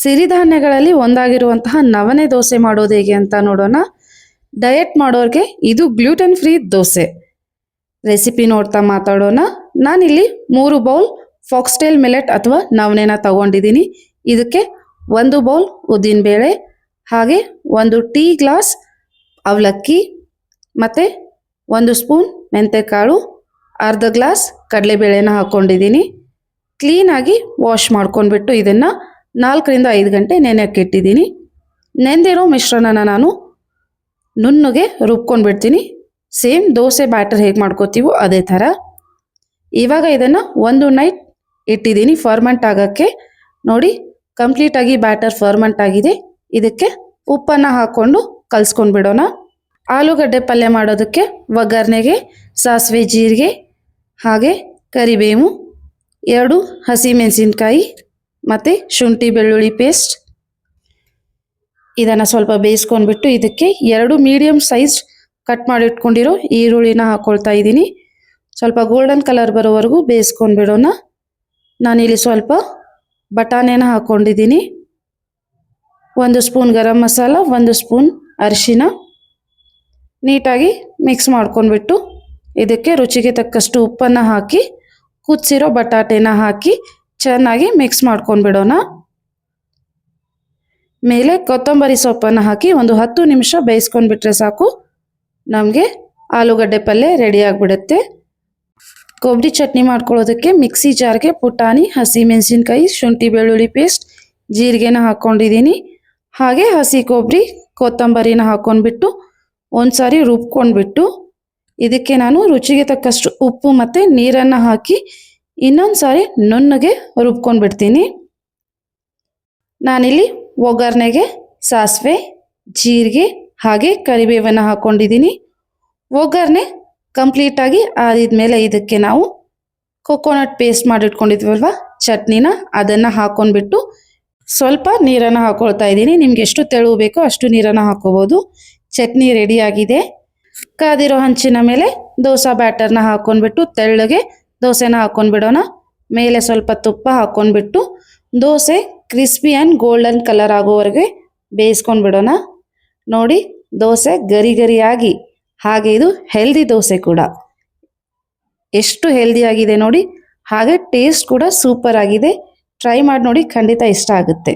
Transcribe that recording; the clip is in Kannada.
ಸಿರಿಧಾನ್ಯಗಳಲ್ಲಿ ಒಂದಾಗಿರುವಂತಹ ನವಣೆ ದೋಸೆ ಮಾಡೋದು ಹೇಗೆ ಅಂತ ನೋಡೋಣ. ಡಯಟ್ ಮಾಡೋರಿಗೆ ಇದು ಗ್ಲೂಟೆನ್ ಫ್ರೀ ದೋಸೆ ರೆಸಿಪಿ ನೋಡ್ತಾ ಮಾತಾಡೋಣ. ನಾನಿಲ್ಲಿ 3 ಬೌಲ್ ಫಾಕ್ಸ್ಟೇಲ್ ಮಿಲೆಟ್ ಅಥವಾ ನವಣೆನ ತಗೊಂಡಿದ್ದೀನಿ. ಇದಕ್ಕೆ 1 ಬೌಲ್ ಉದ್ದಿನಬೇಳೆ, ಹಾಗೆ 1 ಟೀ ಗ್ಲಾಸ್ ಅವಲಕ್ಕಿ, ಮತ್ತು 1 ಸ್ಪೂನ್ ಮೆಂತೆಕಾಳು, ಅರ್ಧ ಗ್ಲಾಸ್ ಕಡಲೆಬೇಳೆನ ಹಾಕ್ಕೊಂಡಿದ್ದೀನಿ. ಕ್ಲೀನಾಗಿ ವಾಶ್ ಮಾಡ್ಕೊಂಡ್ಬಿಟ್ಟು ಇದನ್ನು 4 ರಿಂದ 5 ಗಂಟೆ ನೆನೆಯೋಕ್ಕೆ ಇಟ್ಟಿದ್ದೀನಿ. ನೆಂದಿರೋ ಮಿಶ್ರಣನ ನಾನು ನುಣ್ಣಗೆ ರುಬ್ಕೊಂಡ್ಬಿಡ್ತೀನಿ. ಸೇಮ್ ದೋಸೆ ಬ್ಯಾಟರ್ ಹೇಗೆ ಮಾಡ್ಕೋತೀವೋ ಅದೇ ಥರ. ಇವಾಗ ಇದನ್ನು 1 ನೈಟ್ ಇಟ್ಟಿದ್ದೀನಿ ಫರ್ಮೆಂಟ್ ಆಗೋಕ್ಕೆ. ನೋಡಿ, ಕಂಪ್ಲೀಟಾಗಿ ಬ್ಯಾಟರ್ ಫರ್ಮೆಂಟ್ ಆಗಿದೆ. ಇದಕ್ಕೆ ಉಪ್ಪನ್ನು ಹಾಕ್ಕೊಂಡು ಕಲಿಸ್ಕೊಂಡ್ಬಿಡೋಣ. ಆಲೂಗಡ್ಡೆ ಪಲ್ಯ ಮಾಡೋದಕ್ಕೆ ಒಗ್ಗರಣೆಗೆ ಸಾಸಿವೆ, ಜೀರಿಗೆ, ಹಾಗೆ ಕರಿಬೇವು, 2 ಹಸಿಮೆಣಸಿನ್ಕಾಯಿ ಮತ್ತು ಶುಂಠಿ ಬೆಳ್ಳುಳ್ಳಿ ಪೇಸ್ಟ್. ಇದನ್ನು ಸ್ವಲ್ಪ ಬೇಯಿಸ್ಕೊಂಡ್ಬಿಟ್ಟು ಇದಕ್ಕೆ 2 ಮೀಡಿಯಮ್ ಸೈಜ್ ಕಟ್ ಮಾಡಿ ಇಟ್ಕೊಂಡಿರೋ ಈರುಳ್ಳಿನ ಹಾಕ್ಕೊಳ್ತಾ ಇದ್ದೀನಿ. ಸ್ವಲ್ಪ ಗೋಲ್ಡನ್ ಕಲರ್ ಬರೋವರೆಗೂ ಬೇಯಿಸ್ಕೊಂಡ್ಬಿಡೋಣ. ನಾನಿಲ್ಲಿ ಸ್ವಲ್ಪ ಬಟಾಣಿನ ಹಾಕ್ಕೊಂಡಿದ್ದೀನಿ. 1 ಸ್ಪೂನ್ ಗರಂ ಮಸಾಲ, 1 ಸ್ಪೂನ್ ಅರಿಶಿನ. ನೀಟಾಗಿ ಮಿಕ್ಸ್ ಮಾಡ್ಕೊಂಡ್ಬಿಟ್ಟು ಇದಕ್ಕೆ ರುಚಿಗೆ ತಕ್ಕಷ್ಟು ಉಪ್ಪನ್ನು ಹಾಕಿ ಕುದಿಸಿರೋ ಬಟಾಟೆನ ಹಾಕಿ ಚೆನ್ನಾಗಿ ಮಿಕ್ಸ್ ಮಾಡ್ಕೊಂಡ್ಬಿಡೋಣ. ಮೇಲೆ ಕೊತ್ತಂಬರಿ ಸೊಪ್ಪನ್ನು ಹಾಕಿ ಒಂದು 10 ನಿಮಿಷ ಬೇಯಿಸ್ಕೊಂಡ್ಬಿಟ್ರೆ ಸಾಕು, ನಮಗೆ ಆಲೂಗಡ್ಡೆ ಪಲ್ಯ ರೆಡಿ ಆಗಿಬಿಡುತ್ತೆ. ಕೊಬ್ಬರಿ ಚಟ್ನಿ ಮಾಡ್ಕೊಳ್ಳೋದಕ್ಕೆ ಮಿಕ್ಸಿ ಜಾರ್ಗೆ ಪುಟಾಣಿ, ಹಸಿಮೆಣಸಿನ್ಕಾಯಿ, ಶುಂಠಿ ಬೆಳ್ಳುಳ್ಳಿ ಪೇಸ್ಟ್, ಜೀರಿಗೆನ ಹಾಕ್ಕೊಂಡಿದ್ದೀನಿ. ಹಾಗೆ ಹಸಿ ಕೊಬ್ಬರಿ, ಕೊತ್ತಂಬರಿನ ಹಾಕ್ಕೊಂಡ್ಬಿಟ್ಟು ಒಂದು ಸಾರಿ ರುಬ್ಕೊಂಡ್ಬಿಟ್ಟು ಇದಕ್ಕೆ ನಾನು ರುಚಿಗೆ ತಕ್ಕಷ್ಟು ಉಪ್ಪು ಮತ್ತು ನೀರನ್ನು ಹಾಕಿ ಇನ್ನೊಂದು ಸಾರಿ ನುಣ್ಣಗೆ ರುಬ್ಕೊಂಡ್ಬಿಡ್ತೀನಿ. ನಾನಿಲ್ಲಿ ಒಗ್ಗರಣೆಗೆ ಸಾಸಿವೆ, ಜೀರಿಗೆ ಹಾಗೆ ಕರಿಬೇವನ್ನು ಹಾಕ್ಕೊಂಡಿದ್ದೀನಿ. ಒಗ್ಗರಣೆ ಕಂಪ್ಲೀಟಾಗಿ ಆದಿದ್ಮೇಲೆ ಇದಕ್ಕೆ ನಾವು ಕೊಕೊನಟ್ ಪೇಸ್ಟ್ ಮಾಡಿಟ್ಕೊಂಡಿದ್ವಲ್ವ ಚಟ್ನಿನ, ಅದನ್ನು ಹಾಕ್ಕೊಂಡ್ಬಿಟ್ಟು ಸ್ವಲ್ಪ ನೀರನ್ನು ಹಾಕ್ಕೊಳ್ತಾ ಇದ್ದೀನಿ. ನಿಮ್ಗೆ ಎಷ್ಟು ತೆಳು ಬೇಕೋ ಅಷ್ಟು ನೀರನ್ನು ಹಾಕ್ಕೋಬೋದು. ಚಟ್ನಿ ರೆಡಿಯಾಗಿದೆ. ಕಾದಿರೋ ಹಂಚಿನ ಮೇಲೆ ದೋಸೆ ಬ್ಯಾಟರ್ನ ಹಾಕ್ಕೊಂಡ್ಬಿಟ್ಟು ತೆಳ್ಳಗೆ ದೋಸೆನ ಹಾಕ್ಕೊಂಡ್ಬಿಡೋಣ. ಮೇಲೆ ಸ್ವಲ್ಪ ತುಪ್ಪ ಹಾಕ್ಕೊಂಡ್ಬಿಟ್ಟು dosa crispy and golden colour ಆಗೋವರೆಗೆ ಬೇಯಿಸ್ಕೊಂಡ್ಬಿಡೋಣ. ನೋಡಿ, ದೋಸೆ ಗರಿ ಗರಿಯಾಗಿ, ಹಾಗೆ ಇದು ಹೆಲ್ದಿ ದೋಸೆ ಕೂಡ. ಎಷ್ಟು ಹೆಲ್ದಿ ಆಗಿದೆ ನೋಡಿ, ಹಾಗೆ ಟೇಸ್ಟ್ ಕೂಡ ಸೂಪರ್ ಆಗಿದೆ. ಟ್ರೈ ಮಾಡಿ ನೋಡಿ, ಖಂಡಿತ ಇಷ್ಟ ಆಗುತ್ತೆ.